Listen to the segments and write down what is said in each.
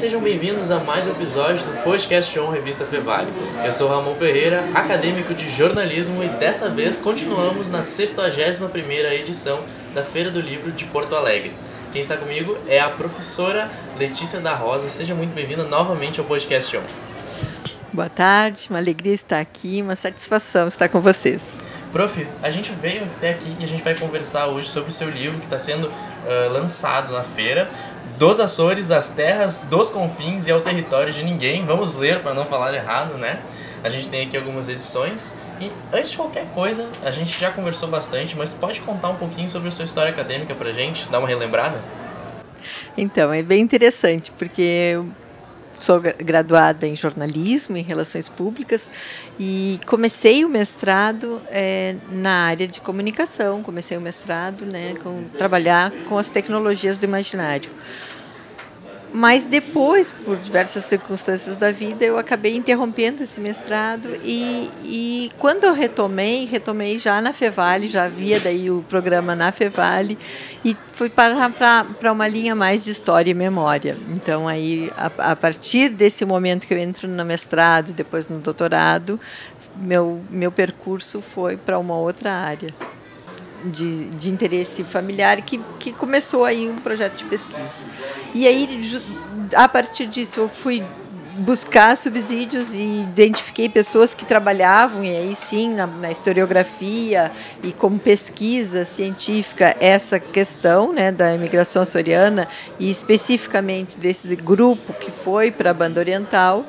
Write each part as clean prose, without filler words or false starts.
sejam bem-vindos a mais um episódio do Podcast On Revista Fevale. Eu sou Ramon Ferreira, acadêmico de jornalismo, e dessa vez continuamos na 71ª edição da Feira do Livro de Porto Alegre. Quem está comigo é a professora Letícia da Rosa. Seja muito bem-vinda novamente ao Podcast On. Boa tarde, uma alegria estar aqui, uma satisfação estar com vocês. Prof, a gente veio até aqui e a gente vai conversar hoje sobre o seu livro que está sendo lançado na feira, Dos Açores às Terras dos Confins e ao Território de Ninguém. Vamos ler para não falar errado, né? A gente tem aqui algumas edições. E antes de qualquer coisa, a gente já conversou bastante, mas pode contar um pouquinho sobre a sua história acadêmica para a gente? Dar uma relembrada? Então, é bem interessante, porque eu sou graduada em jornalismo e relações públicas e comecei o mestrado na área de comunicação. Comecei o mestrado, trabalhar com as tecnologias do imaginário. Mas depois, por diversas circunstâncias da vida, eu acabei interrompendo esse mestrado e quando eu retomei já na Fevale, já havia daí o programa na Fevale e fui para uma linha mais de história e memória. Então, aí, a partir desse momento que eu entro no mestrado e depois no doutorado, meu percurso foi para uma outra área de interesse familiar que começou aí um projeto de pesquisa. E aí, a partir disso, eu fui buscar subsídios e identifiquei pessoas que trabalhavam, e aí sim, na historiografia e como pesquisa científica, essa questão, da imigração açoriana e especificamente desse grupo que foi para a Banda Oriental.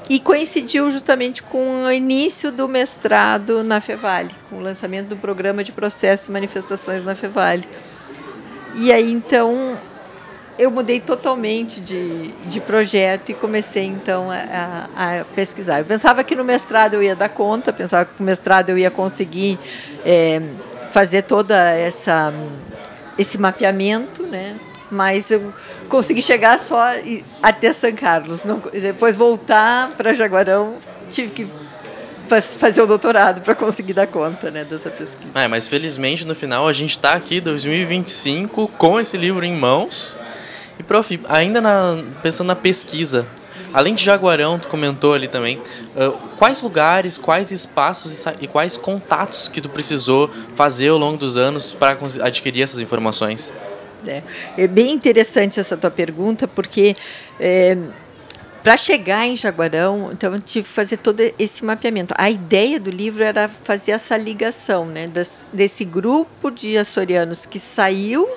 E coincidiu justamente com o início do mestrado na Fevale, com o lançamento do programa de processos e manifestações na Fevale. E aí, então, eu mudei totalmente de projeto e comecei, então, a pesquisar. Eu pensava que no mestrado eu ia dar conta, pensava que no mestrado eu ia conseguir fazer todo esse mapeamento, mas eu consegui chegar só até São Carlos. Depois voltar para Jaguarão, tive que fazer o doutorado para conseguir dar conta dessa pesquisa. Mas felizmente no final a gente está aqui em 2025 com esse livro em mãos. E, prof, ainda pensando na pesquisa, além de Jaguarão, tu comentou ali também, quais lugares, quais espaços e quais contatos que tu precisou fazer ao longo dos anos para adquirir essas informações? É bem interessante essa tua pergunta, porque para chegar em Jaguarão, então eu tive que fazer todo esse mapeamento. A ideia do livro era fazer essa ligação, desse grupo de açorianos que saiu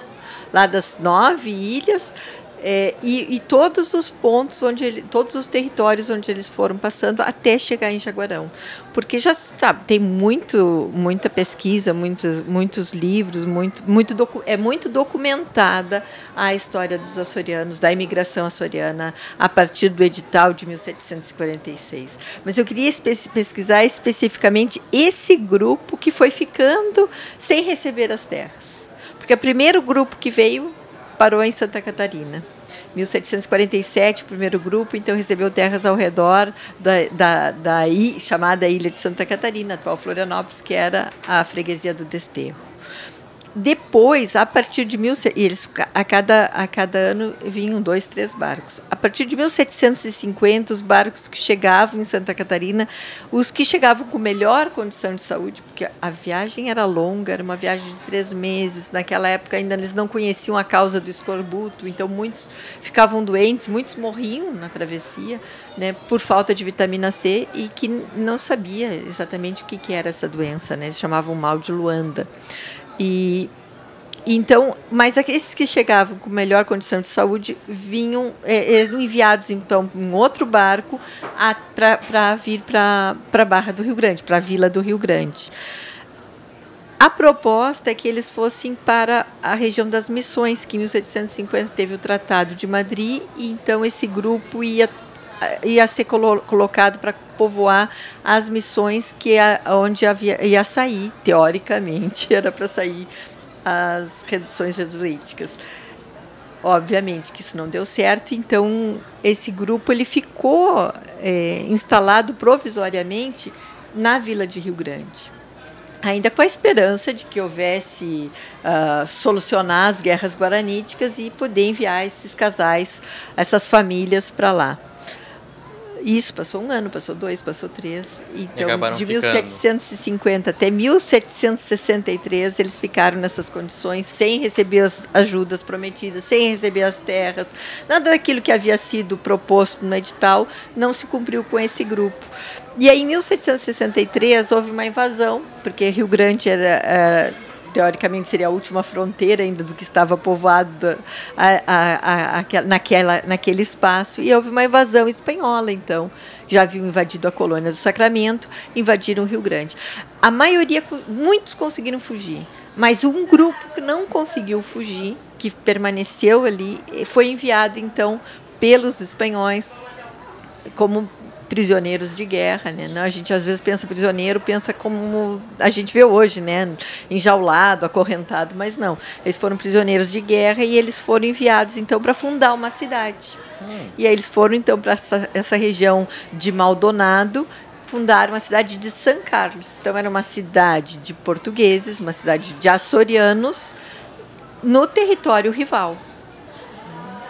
lá das 9 ilhas e todos os pontos todos os territórios onde eles foram passando até chegar em Jaguarão, porque já tem muita pesquisa, muitos livros, é muito documentada a história dos açorianos, da imigração açoriana a partir do edital de 1746. Mas eu queria pesquisar especificamente esse grupo que foi ficando sem receber as terras, porque o primeiro grupo que veio parou em Santa Catarina. 1747, o primeiro grupo, então, recebeu terras ao redor da chamada Ilha de Santa Catarina, atual Florianópolis, que era a freguesia do Desterro. Depois, a partir de eles a cada ano vinham 2, 3 barcos. A partir de 1750, os barcos que chegavam em Santa Catarina, os que chegavam com melhor condição de saúde, porque a viagem era longa, era uma viagem de 3 meses. Naquela época ainda eles não conheciam a causa do escorbuto, então muitos ficavam doentes, muitos morriam na travessia, por falta de vitamina C e que não sabia exatamente o que era essa doença, Eles chamavam mal de Luanda. Então, mas esses que chegavam com melhor condição de saúde eles enviados então em outro barco para vir para a Barra do Rio Grande, para a Vila do Rio Grande. A proposta é que eles fossem para a região das Missões, que em 1750 teve o Tratado de Madrid, e então esse grupo ia ser colocado para povoar as missões onde ia sair, teoricamente, era para sair as reduções jesuíticas. Obviamente que isso não deu certo, então esse grupo ele ficou instalado provisoriamente na Vila de Rio Grande. ainda com a esperança de que houvesse solucionar as guerras guaraníticas e poder enviar esses casais, essas famílias para lá. Isso, passou 1 ano, passou 2, passou 3. Então, de 1750 até 1763, eles ficaram nessas condições, sem receber as ajudas prometidas, sem receber as terras. Nada daquilo que havia sido proposto no edital não se cumpriu com esse grupo. E aí, em 1763, houve uma invasão, porque Rio Grande teoricamente seria a última fronteira ainda do que estava povoado naquele espaço, e houve uma invasão espanhola, então. Já haviam invadido a colônia do Sacramento, invadiram o Rio Grande. A maioria, muitos conseguiram fugir, mas um grupo que não conseguiu fugir, que permaneceu ali, foi enviado, então, pelos espanhóis como prisioneiros de guerra, né? A gente às vezes pensa prisioneiro, pensa como a gente vê hoje, né? Enjaulado, acorrentado, mas não. Eles foram prisioneiros de guerra e eles foram enviados então para fundar uma cidade. E aí eles foram então para essa região de Maldonado, fundaram a cidade de San Carlos. Então era uma cidade de portugueses, uma cidade de açorianos no território rival.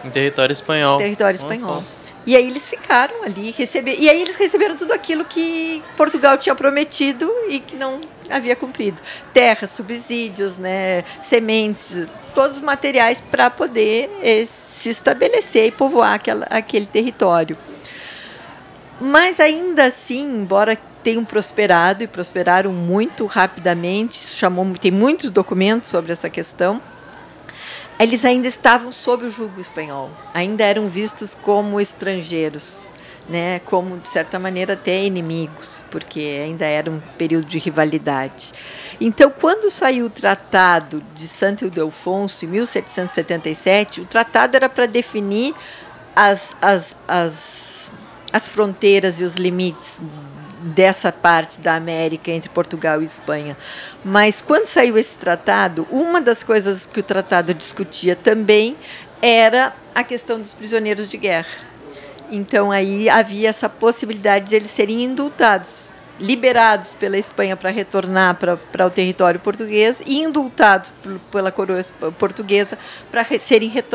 Em território espanhol. Território espanhol. E aí eles ficaram ali, e aí eles receberam tudo aquilo que Portugal tinha prometido e que não havia cumprido. Terras, subsídios, né, sementes, todos os materiais para poder se estabelecer e povoar aquele território. Mas ainda assim, embora tenham prosperado e prosperaram muito rapidamente, tem muitos documentos sobre essa questão, eles ainda estavam sob o jugo espanhol, ainda eram vistos como estrangeiros, né, como, de certa maneira, até inimigos, porque ainda era um período de rivalidade. Então, quando saiu o Tratado de Santo Ildefonso, em 1777, o tratado era para definir as fronteiras e os limites dessa parte da América entre Portugal e Espanha. Mas quando saiu esse tratado, uma das coisas que o tratado discutia também era a questão dos prisioneiros de guerra. Então aí havia essa possibilidade de eles serem indultados, liberados pela Espanha para retornar para o território português e indultados pela coroa portuguesa para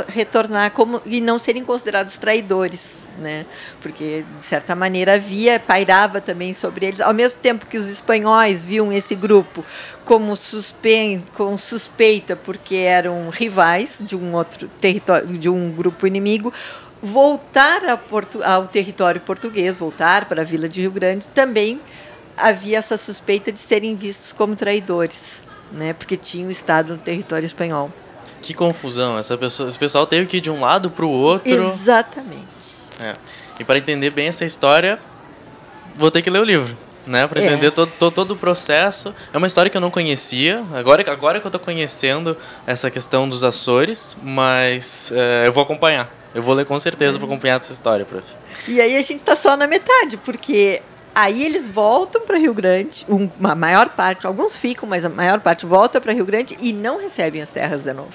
retornar e não serem considerados traidores, né? Porque, de certa maneira, pairava também sobre eles, ao mesmo tempo que os espanhóis viam esse grupo como com suspeita, porque eram rivais de um outro território, de um grupo inimigo. Voltar ao território português, voltar para a Vila de Rio Grande, também havia essa suspeita de serem vistos como traidores, né, porque tinham estado no território espanhol. Que confusão, esse pessoal teve que ir de um lado para o outro. Exatamente. E para entender bem essa história, vou ter que ler o livro, né, para entender todo o processo. É uma história que eu não conhecia, agora que eu estou conhecendo essa questão dos Açores, mas eu vou acompanhar. Eu vou ler com certeza para acompanhar essa história, prof. E aí a gente está só na metade, porque aí eles voltam para Rio Grande, uma maior parte, alguns ficam, mas a maior parte volta para Rio Grande e não recebem as terras de novo.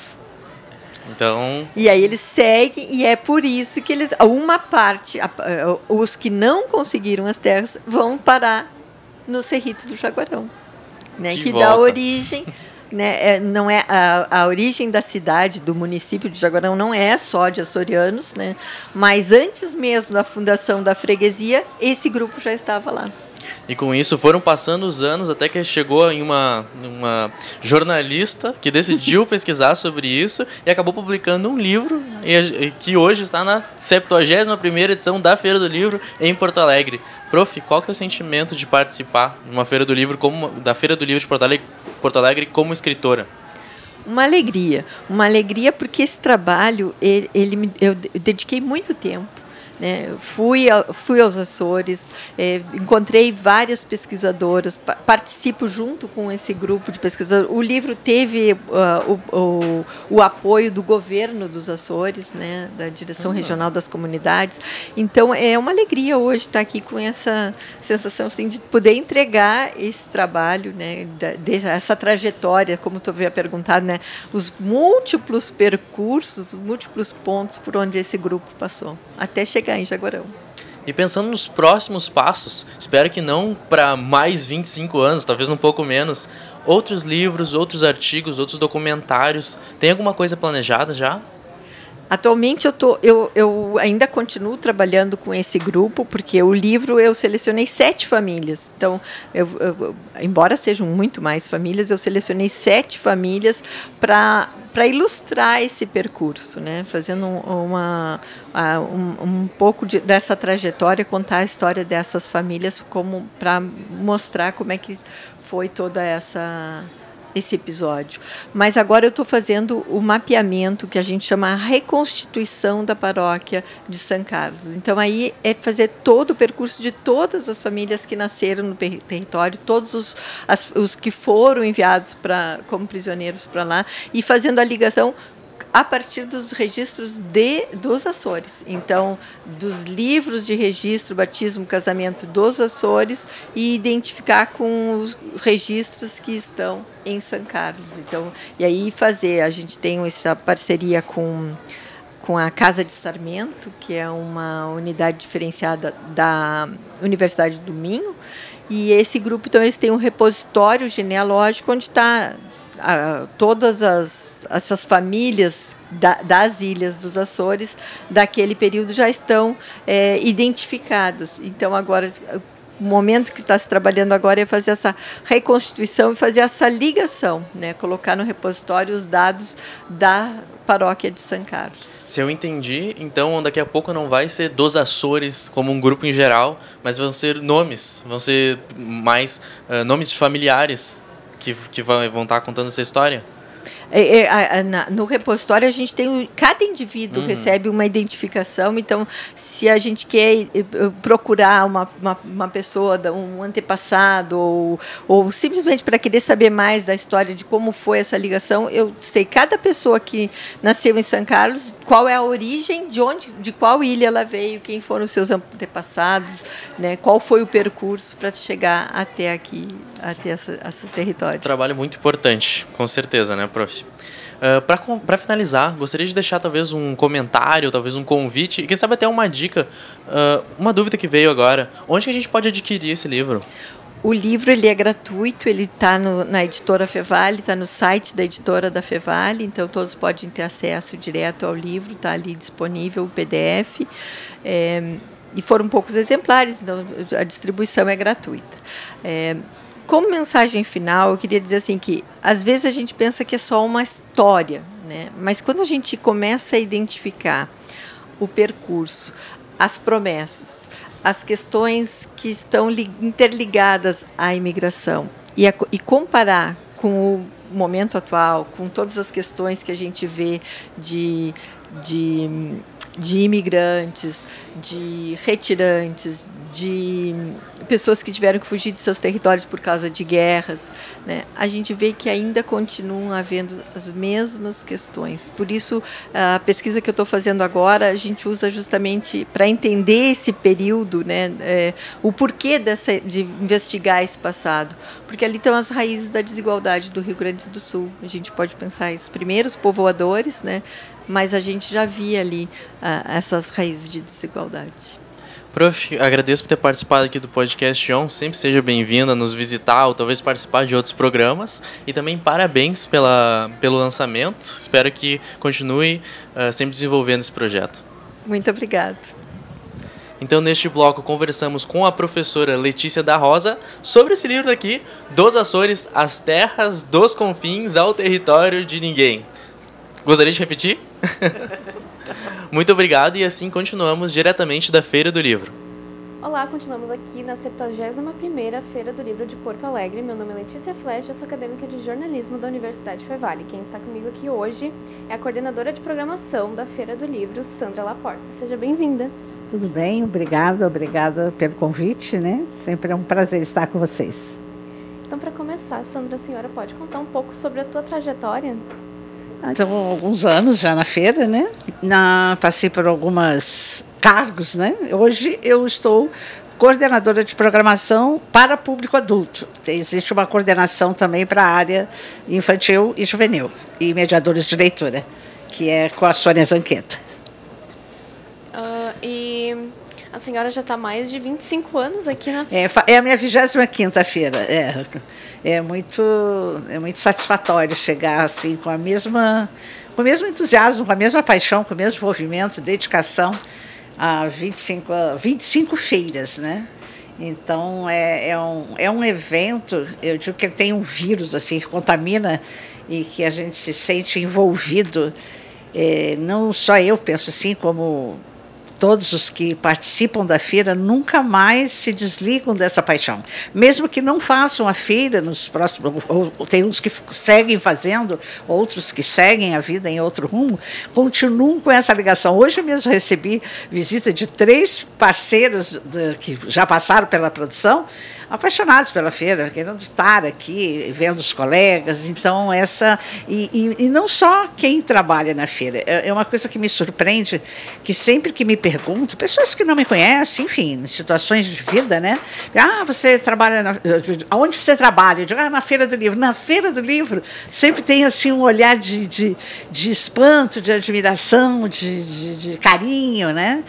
Então... E aí eles seguem, e é por isso que uma parte, os que não conseguiram as terras, vão parar no Cerrito do Jaguarão, né, que dá origem... Né, não é a origem da cidade, do município de Jaguarão, não é só de açorianos, né, mas antes mesmo da fundação da freguesia, esse grupo já estava lá. E com isso foram passando os anos até que chegou em uma jornalista que decidiu pesquisar sobre isso e acabou publicando um livro que hoje está na 71ª edição da Feira do Livro em Porto Alegre. Prof, qual que é o sentimento de participar de uma Feira do Livro da Feira do Livro de Porto Alegre como escritora? Uma alegria porque esse trabalho eu dediquei muito tempo. Né? Fui aos Açores, encontrei várias pesquisadoras, participo junto com esse grupo de pesquisadores. O livro teve o apoio do governo dos Açores, né? Da Direção Regional das Comunidades. Então, é uma alegria hoje estar aqui com essa sensação assim, de poder entregar esse trabalho, né? Essa trajetória, como tu havia perguntado, né? Os múltiplos percursos, os múltiplos pontos por onde esse grupo passou, até chegar em Jaguarão. E pensando nos próximos passos, espero que não para mais 25 anos, talvez um pouco menos, outros livros, outros artigos, outros documentários? Tem alguma coisa planejada já? Atualmente eu ainda continuo trabalhando com esse grupo, porque o livro eu selecionei 7 famílias. Então, embora sejam muito mais famílias, eu selecionei 7 famílias para ilustrar esse percurso, né? Fazendo um pouco dessa trajetória, contar a história dessas famílias, como para mostrar como é que foi toda esse episódio. Mas agora eu estou fazendo o mapeamento que a gente chama a reconstituição da paróquia de São Carlos. Então aí é fazer todo o percurso de todas as famílias que nasceram no território, todos os que foram enviados como prisioneiros para lá, e fazendo a ligação a partir dos registros dos Açores. Então, dos livros de registro, batismo, casamento dos Açores, e identificar com os registros que estão em São Carlos. Então, e aí a gente tem essa parceria com a Casa de Sarmento, que é uma unidade diferenciada da Universidade do Minho, e esse grupo, então, eles têm um repositório genealógico onde está todas essas famílias das ilhas dos Açores daquele período já estão identificadas. Então, agora, o momento que está se trabalhando agora é fazer essa reconstituição e fazer essa ligação, né? Colocar no repositório os dados da paróquia de São Carlos. Se eu entendi, então daqui a pouco não vai ser dos Açores como um grupo em geral, mas vão ser mais nomes de familiares que vão estar contando essa história? No repositório a gente tem cada indivíduo recebe uma identificação. Então, se a gente quer procurar uma pessoa, um antepassado, ou simplesmente para querer saber mais da história de como foi essa ligação, eu sei cada pessoa que nasceu em São Carlos, qual é a origem, de qual ilha ela veio, quem foram os seus antepassados, né, qual foi o percurso para chegar até aqui, até esse território. Trabalho muito importante, com certeza, né, prof? Para finalizar, gostaria de deixar talvez um comentário, talvez um convite, e quem sabe até uma dica, uma dúvida que veio agora. Onde que a gente pode adquirir esse livro? O livro ele é gratuito, ele está na editora Fevale, está no site da editora da Fevale, então todos podem ter acesso direto ao livro, está ali disponível o PDF. E foram poucos exemplares, então a distribuição é gratuita. Como mensagem final, eu queria dizer assim que às vezes a gente pensa que é só uma história, né? Mas quando a gente começa a identificar o percurso, as promessas, as questões que estão interligadas à imigração e comparar com o momento atual, com todas as questões que a gente vê de imigrantes, de retirantes, de pessoas que tiveram que fugir de seus territórios por causa de guerras, né? A gente vê que ainda continuam havendo as mesmas questões. Por isso, a pesquisa que eu estou fazendo agora, a gente usa justamente para entender esse período, né? O porquê de investigar esse passado. Porque ali estão as raízes da desigualdade do Rio Grande do Sul. A gente pode pensar os primeiros povoadores, né? Mas a gente já via ali essas raízes de desigualdade. Prof, agradeço por ter participado aqui do podcast ON. Sempre seja bem-vinda a nos visitar ou talvez participar de outros programas. E também parabéns pelo lançamento. Espero que continue sempre desenvolvendo esse projeto. Muito obrigada. Então, neste bloco, conversamos com a professora Letícia da Rosa sobre esse livro daqui, Dos Açores, as terras dos confins ao território de ninguém. Gostaria de repetir? Muito obrigado, e assim continuamos diretamente da Feira do Livro. Olá, continuamos aqui na 71ª Feira do Livro de Porto Alegre. Meu nome é Letícia Flesch, eu sou acadêmica de jornalismo da Universidade Fevale. Quem está comigo aqui hoje é a coordenadora de programação da Feira do Livro, Sandra Laporta. Seja bem-vinda. Tudo bem, obrigada pelo convite, né? Sempre é um prazer estar com vocês. Então, para começar, Sandra, a senhora pode contar um pouco sobre a tua trajetória? São alguns anos já na feira, né? Passei por alguns cargos, né? Hoje eu estou coordenadora de programação para público adulto. Existe uma coordenação também para a área infantil e juvenil e mediadores de leitura, que é com a Sônia Zanqueta. E A senhora já está há mais de 25 anos aqui na feira. É a minha 25ª feira. É muito satisfatório chegar assim com o mesmo entusiasmo, com a mesma paixão, com o mesmo envolvimento, dedicação a 25 feiras, né? Então, é um evento, eu digo que ele tem um vírus assim, que contamina e que a gente se sente envolvido. Não só eu penso assim, como todos os que participam da feira nunca mais se desligam dessa paixão. Mesmo que não façam a feira nos próximos... Ou tem uns que seguem fazendo, outros que seguem a vida em outro rumo, continuam com essa ligação. Hoje eu mesmo recebi visita de 3 parceiros que já passaram pela produção, apaixonados pela feira, querendo estar aqui, vendo os colegas. Então, e não só quem trabalha na feira. É uma coisa que me surpreende, que sempre que me pergunto, pessoas que não me conhecem, enfim, em situações de vida, né? Você trabalha aonde você trabalha? Eu digo, na Feira do Livro. Na Feira do Livro, sempre tem assim um olhar de espanto, de admiração, de carinho, né?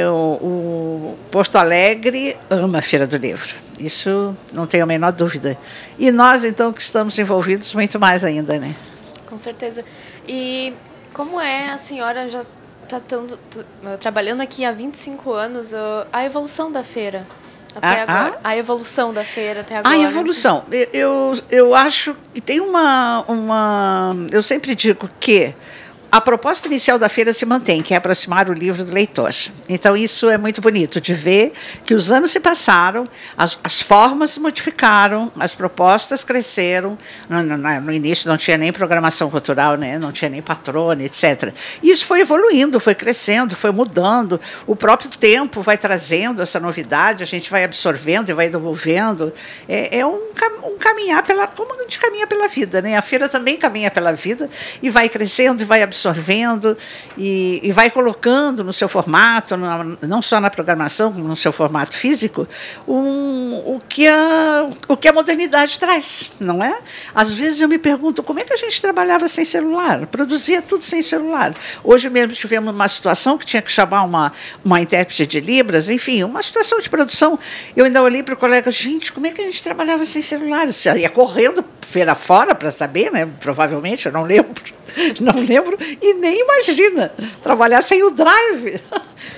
O Porto Alegre ama a Feira do Livro. Isso não tenho a menor dúvida. E nós, então, que estamos envolvidos muito mais ainda, né? Com certeza. E como a senhora já está trabalhando aqui há 25 anos, a evolução da feira até agora? A evolução da feira até agora? A evolução. Eu acho que tem eu sempre digo que a proposta inicial da feira se mantém, que é aproximar o livro do leitor. Então, isso é muito bonito, de ver que os anos se passaram, as formas se modificaram, as propostas cresceram. No início não tinha nem programação cultural, né? Não tinha nem patrona, etc. E isso foi evoluindo, foi crescendo, foi mudando. O próprio tempo vai trazendo essa novidade, a gente vai absorvendo e vai devolvendo. É um caminhar como a gente caminha pela vida, né? A feira também caminha pela vida e vai crescendo e vai absorvendo e vai colocando no seu formato, não só na programação, como no seu formato físico, o que a modernidade traz, não é? Às vezes eu me pergunto como é que a gente trabalhava sem celular, produzia tudo sem celular. Hoje mesmo tivemos uma situação que tinha que chamar uma intérprete de Libras, enfim, uma situação de produção. Eu ainda olhei para o colega, gente, como é que a gente trabalhava sem celular? Você ia correndo feira fora para saber, né? Provavelmente, eu não lembro, e nem imagina trabalhar sem o drive.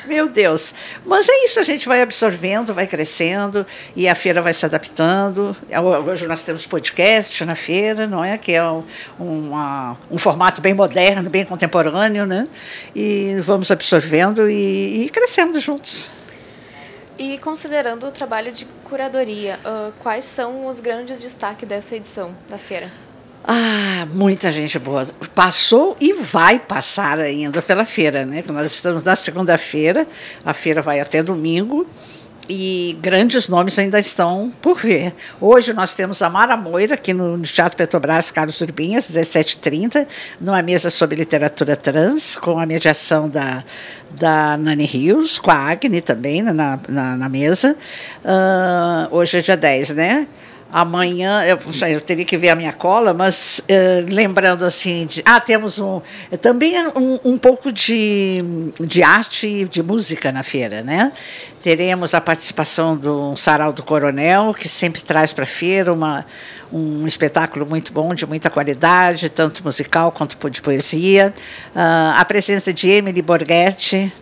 Meu Deus. Mas é isso, a gente vai absorvendo, vai crescendo e a feira vai se adaptando. Hoje nós temos podcast na feira, não é? Que é um formato bem moderno, bem contemporâneo, né? E vamos absorvendo e crescendo juntos. E considerando o trabalho de curadoria, quais são os grandes destaques dessa edição da feira? Muita gente boa. Passou e vai passar ainda pela feira, né? Nós estamos na segunda-feira, a feira vai até domingo e grandes nomes ainda estão por vir. Hoje nós temos a Mara Moira, aqui no Teatro Petrobras Carlos Urbim, às 17h30, numa mesa sobre literatura trans, com a mediação da Nani Rios, com a Agni também na mesa. Hoje é dia 10, né? Amanhã, eu teria que ver a minha cola, mas lembrando assim, temos também um pouco de arte e de música na feira, né? Teremos a participação do Sarau do Coronel, que sempre traz para a feira um espetáculo muito bom, de muita qualidade, tanto musical quanto de poesia. A presença de Emily Borghetti,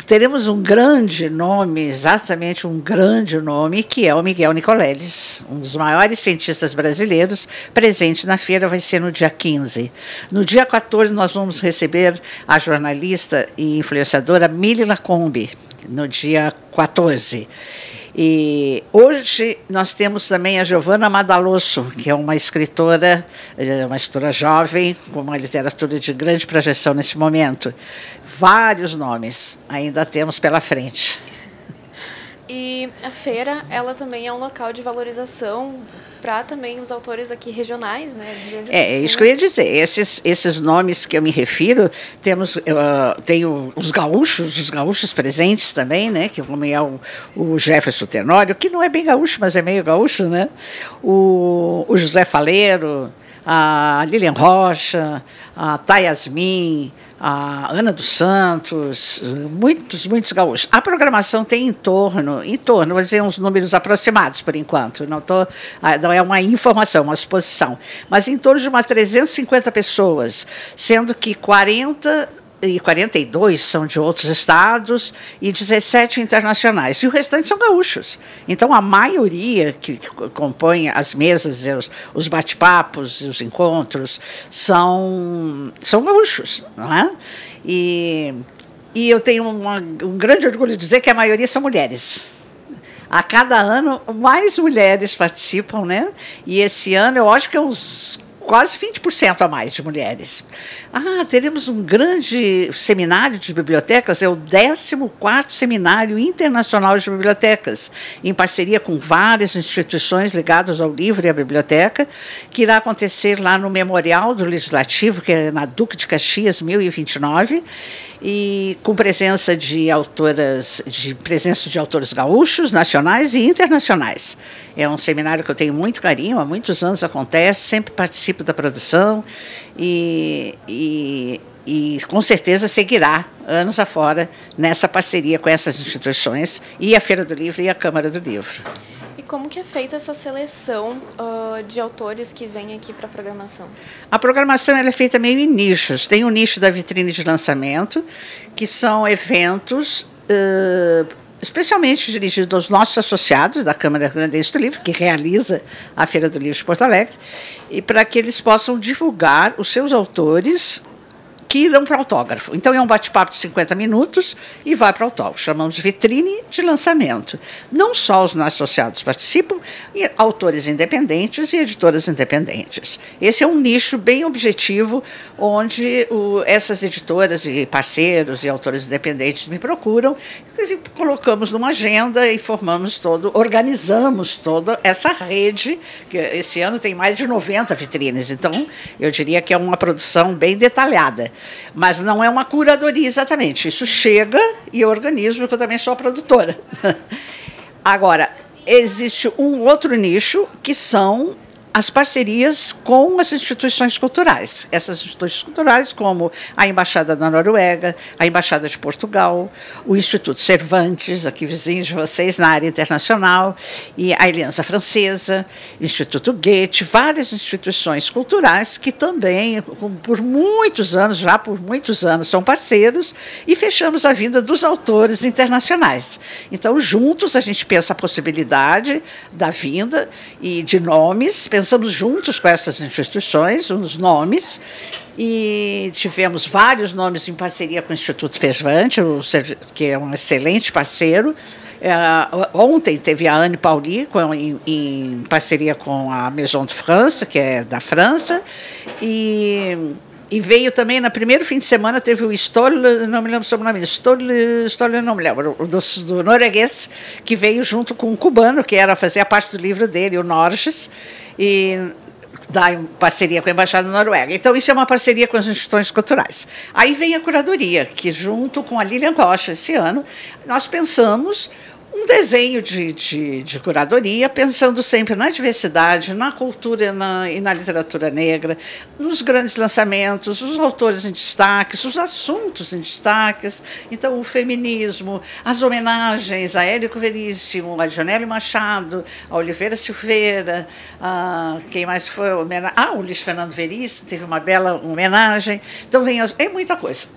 teremos um grande nome, exatamente um grande nome, que é o Miguel Nicoleles, um dos maiores cientistas brasileiros, presente na feira, vai ser no dia 15. No dia 14 nós vamos receber a jornalista e influenciadora Mili Lacombe, no dia 14. E hoje nós temos também a Giovanna Madalosso, que é uma escritora jovem, com uma literatura de grande projeção nesse momento. Vários nomes ainda temos pela frente. E a feira, ela também é um local de valorização para também os autores aqui regionais, né? É isso que eu ia dizer. Esses nomes que eu me refiro, tenho os gaúchos presentes também, né? Que como é o Jefferson Tenório, que não é bem gaúcho, mas é meio gaúcho, né? O José Faleiro, a Lilian Rocha, a Thay Yasmin, a Ana dos Santos, muitos gaúchos. A programação tem em torno, vou dizer uns números aproximados por enquanto, não é uma informação, uma suposição, mas em torno de umas 350 pessoas, sendo que 42 são de outros estados e 17 internacionais. E o restante são gaúchos. Então, a maioria que compõe as mesas, os bate-papos, os encontros, são gaúchos. Não é? E eu tenho um grande orgulho de dizer que a maioria são mulheres. A cada ano, mais mulheres participam, né? E esse ano, eu acho que é uns quase 20% a mais de mulheres. Teremos um grande seminário de bibliotecas, é o 14º Seminário Internacional de Bibliotecas, em parceria com várias instituições ligadas ao livro e à biblioteca, que irá acontecer lá no Memorial do Legislativo, que é na Duque de Caxias, 1029, e com presença de autores gaúchos, nacionais e internacionais. É um seminário que eu tenho muito carinho, há muitos anos acontece, sempre participo da produção e com certeza seguirá anos afora nessa parceria com essas instituições e a Feira do Livro e a Câmara do Livro. E como que é feita essa seleção de autores que vêm aqui para a programação? A programação ela é feita meio em nichos. Tem o nicho da vitrine de lançamento, que são eventos especialmente dirigidos aos nossos associados da Câmara Grandense do Livro, que realiza a Feira do Livro de Porto Alegre, e para que eles possam divulgar os seus autores que irão para autógrafo. Então, é um bate-papo de 50 minutos e vai para autógrafo. Chamamos de vitrine de lançamento. Não só os nossos associados participam, e autores independentes e editoras independentes. Esse é um nicho bem objetivo, onde essas editoras e parceiros e autores independentes me procuram, e colocamos numa agenda e organizamos toda essa rede, que esse ano tem mais de 90 vitrines, então eu diria que é uma produção bem detalhada. Mas não é uma curadoria exatamente. Isso chega e eu organizo, porque eu também sou a produtora. Agora, existe um outro nicho, que são as parcerias com as instituições culturais. Essas instituições culturais, como a Embaixada da Noruega, a Embaixada de Portugal, o Instituto Cervantes, aqui vizinho de vocês, na área internacional, e a Aliança Francesa, o Instituto Goethe, várias instituições culturais que também, por muitos anos, são parceiros, e fechamos a vinda dos autores internacionais. Então, juntos, a gente pensa a possibilidade da vinda e de nomes, pensamos juntos com essas instituições, os nomes, e tivemos vários nomes em parceria com o Instituto Cervantes, que é um excelente parceiro. Ontem teve a Anne Pauli, em parceria com a Maison de France, que é da França, e veio também, no primeiro fim de semana, teve o Stoll, não me lembro sobre o nome, Stoll não me lembro, do norueguês, que veio junto com um cubano, que era fazer a parte do livro dele, o Norges, e da parceria com a Embaixada da Noruega. Então, isso é uma parceria com as instituições culturais. Aí vem a curadoria, que junto com a Lilian Rocha, esse ano, nós pensamos um desenho de curadoria, pensando sempre na diversidade, na cultura e na literatura negra, nos grandes lançamentos, os autores em destaques, os assuntos em destaques. Então, o feminismo, as homenagens a Érico Veríssimo, a Janelle Machado, a Oliveira Silveira, quem mais foi? O Luiz Fernando Veríssimo teve uma bela homenagem. Então, é muita coisa.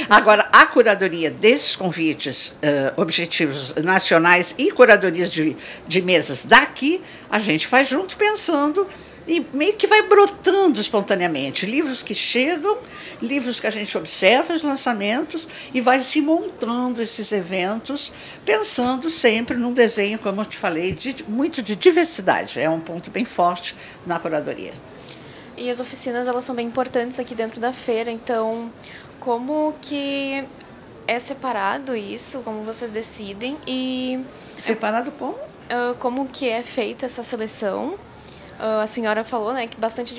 Agora, a curadoria desses convites objetivos nacionais e curadorias de mesas daqui, a gente faz junto pensando e meio que vai brotando espontaneamente. Livros que chegam, livros que a gente observa os lançamentos e vai se montando esses eventos, pensando sempre num desenho, como eu te falei, muito de diversidade. É um ponto bem forte na curadoria. E as oficinas, elas são bem importantes aqui dentro da feira, então como que é separado isso, como vocês decidem e... Separado como? Como que é feita essa seleção? A senhora falou, né, que bastante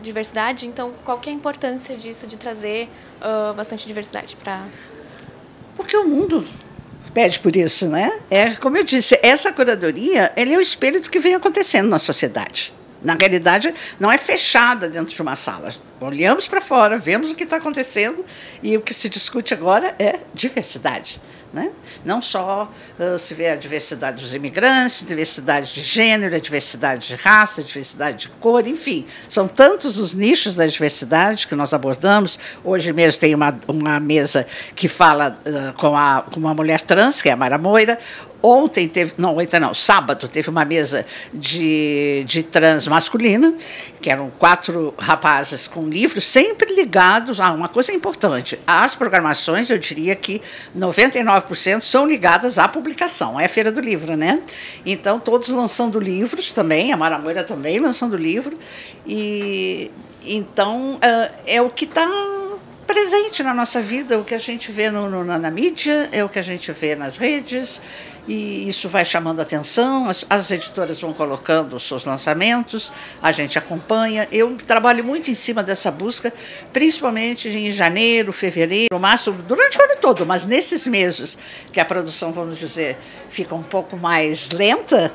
diversidade, então qual que é a importância disso, de trazer bastante diversidade para... Porque o mundo pede por isso, né? Como eu disse, essa curadoria, ele é o espelho do que vem acontecendo na sociedade. Na realidade, não é fechada dentro de uma sala. Olhamos para fora, vemos o que está acontecendo e o que se discute agora é diversidade. Né? Não só se vê a diversidade dos imigrantes, diversidade de gênero, a diversidade de raça, a diversidade de cor, enfim. São tantos os nichos da diversidade que nós abordamos. Hoje mesmo tem uma mesa que fala com uma mulher trans, que é a Mara Moira. Ontem teve, sábado teve uma mesa de trans masculina, que eram 4 rapazes com livros, sempre ligados a uma coisa importante. As programações, eu diria que 99% são ligadas à publicação, é a Feira do Livro, né? Então, todos lançando livros também, a Mara Moira também lançando livro, e então é o que está presente na nossa vida, o que a gente vê na mídia, é o que a gente vê nas redes, e isso vai chamando a atenção, as editoras vão colocando os seus lançamentos, a gente acompanha. Eu trabalho muito em cima dessa busca, principalmente em janeiro, fevereiro, março, durante o ano todo, mas nesses meses que a produção, vamos dizer, fica um pouco mais lenta,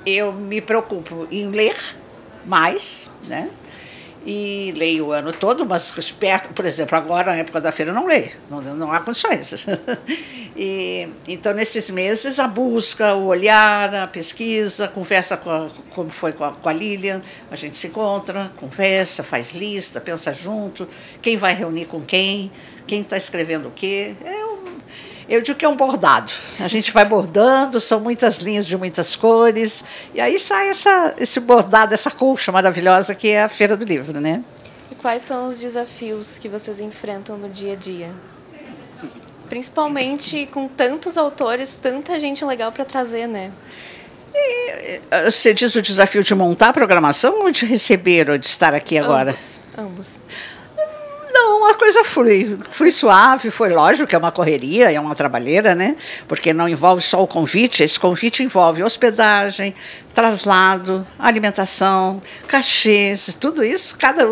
eu me preocupo em ler mais, né? E leio o ano todo, mas por exemplo, agora, na época da feira, eu não leio, não há condições. Então, nesses meses, a busca, o olhar, a pesquisa, conversa como foi com a Lilian, a gente se encontra, conversa, faz lista, pensa junto, quem vai reunir com quem está escrevendo o quê. Eu digo que é um bordado. A gente vai bordando, são muitas linhas de muitas cores, e aí sai esse bordado, essa colcha maravilhosa que é a Feira do Livro, né? E quais são os desafios que vocês enfrentam no dia a dia? Principalmente com tantos autores, tanta gente legal para trazer, né? Você diz o desafio de montar a programação ou de receber ou de estar aqui agora? Ambos. Não, a coisa flui suave, foi lógico que é uma correria, é uma trabalheira, né? Porque não envolve só o convite, esse convite envolve hospedagem, traslado, alimentação, cachês, tudo isso, cada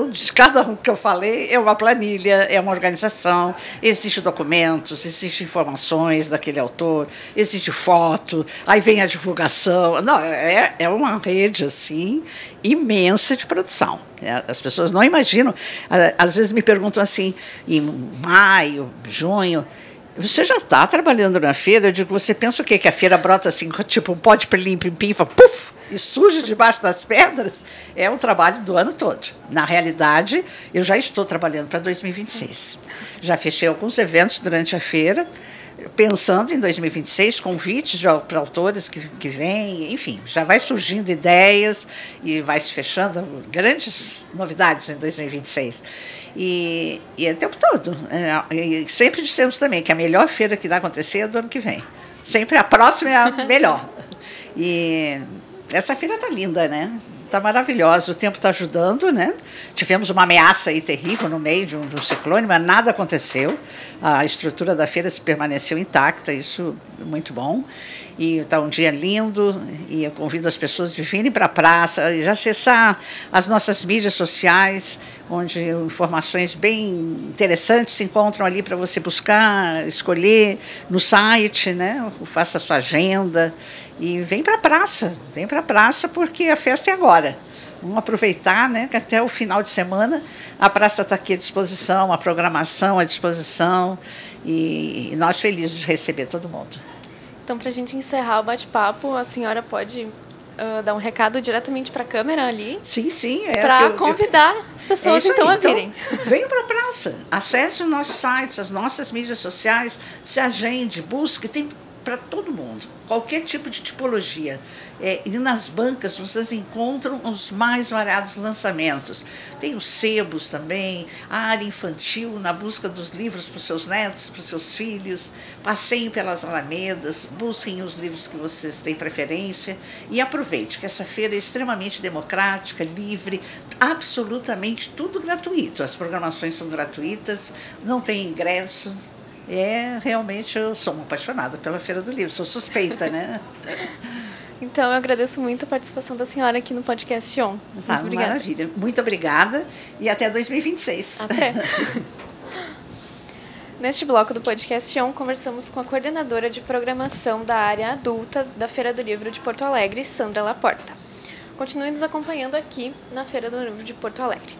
um que eu falei é uma planilha, é uma organização, existe documentos, existe informações daquele autor, existe foto, aí vem a divulgação. Não, é uma rede assim imensa de produção. As pessoas não imaginam, às vezes me perguntam assim, em maio, junho, você já está trabalhando na feira? Eu digo, você pensa o quê? Que a feira brota assim, tipo um pó de pirlim-pim-pim, puf, e surge debaixo das pedras? É um trabalho do ano todo. Na realidade, eu já estou trabalhando para 2026. Já fechei alguns eventos durante a feira, pensando em 2026, convites para autores que vêm, enfim, já vai surgindo ideias e vai se fechando grandes novidades em 2026. E é o tempo todo. E sempre dissemos também que a melhor feira que vai acontecer é do ano que vem. Sempre a próxima é a melhor. E essa feira está linda, né? Está maravilhosa, o tempo está ajudando, né? Tivemos uma ameaça aí terrível no meio de um ciclone, mas nada aconteceu. A estrutura da feira se permaneceu intacta, isso é muito bom. E está um dia lindo, e eu convido as pessoas de virem para a praça e acessar as nossas mídias sociais, onde informações bem interessantes se encontram ali para você buscar, escolher no site, né? Faça a sua agenda e vem para a praça porque a festa é agora. Vamos aproveitar, né, que até o final de semana a praça está aqui à disposição, a programação à disposição, e nós felizes de receber todo mundo. Então, para a gente encerrar o bate-papo, a senhora pode dar um recado diretamente para a câmera ali? Sim, sim. Para convidar as pessoas a virem. Venham para a praça, acesse o nosso site, as nossas mídias sociais, se agende, busque, tem para todo mundo, qualquer tipo de tipologia. E nas bancas vocês encontram os mais variados lançamentos. Tem os sebos também, a área infantil, na busca dos livros para os seus netos, para os seus filhos. Passeiem pelas alamedas, busquem os livros que vocês têm preferência e aproveite que essa feira é extremamente democrática, livre, absolutamente tudo gratuito. As programações são gratuitas, não tem ingresso. Realmente, eu sou uma apaixonada pela Feira do Livro, sou suspeita, né? Então, eu agradeço muito a participação da senhora aqui no podcast ON. Muito obrigada. Maravilha. Muito obrigada e até 2026. Até. Neste bloco do podcast ON, conversamos com a coordenadora de programação da área adulta da Feira do Livro de Porto Alegre, Sandra Laporta. Continue nos acompanhando aqui na Feira do Livro de Porto Alegre.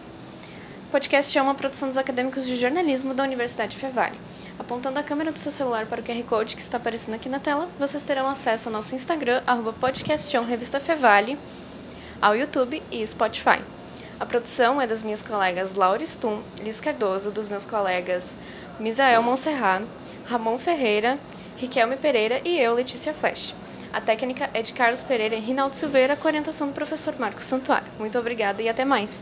O podcast é uma produção dos acadêmicos de jornalismo da Universidade Fevale. Apontando a câmera do seu celular para o QR Code que está aparecendo aqui na tela, vocês terão acesso ao nosso Instagram, @podcastionrevistafevale, ao YouTube e Spotify. A produção é das minhas colegas Laura Stum, Liz Cardoso, dos meus colegas Misael Monserrat, Ramon Ferreira, Riquelme Pereira e eu, Letícia Flesch. A técnica é de Carlos Pereira e Rinaldo Silveira, com a orientação do professor Marcos Santuário. Muito obrigada e até mais!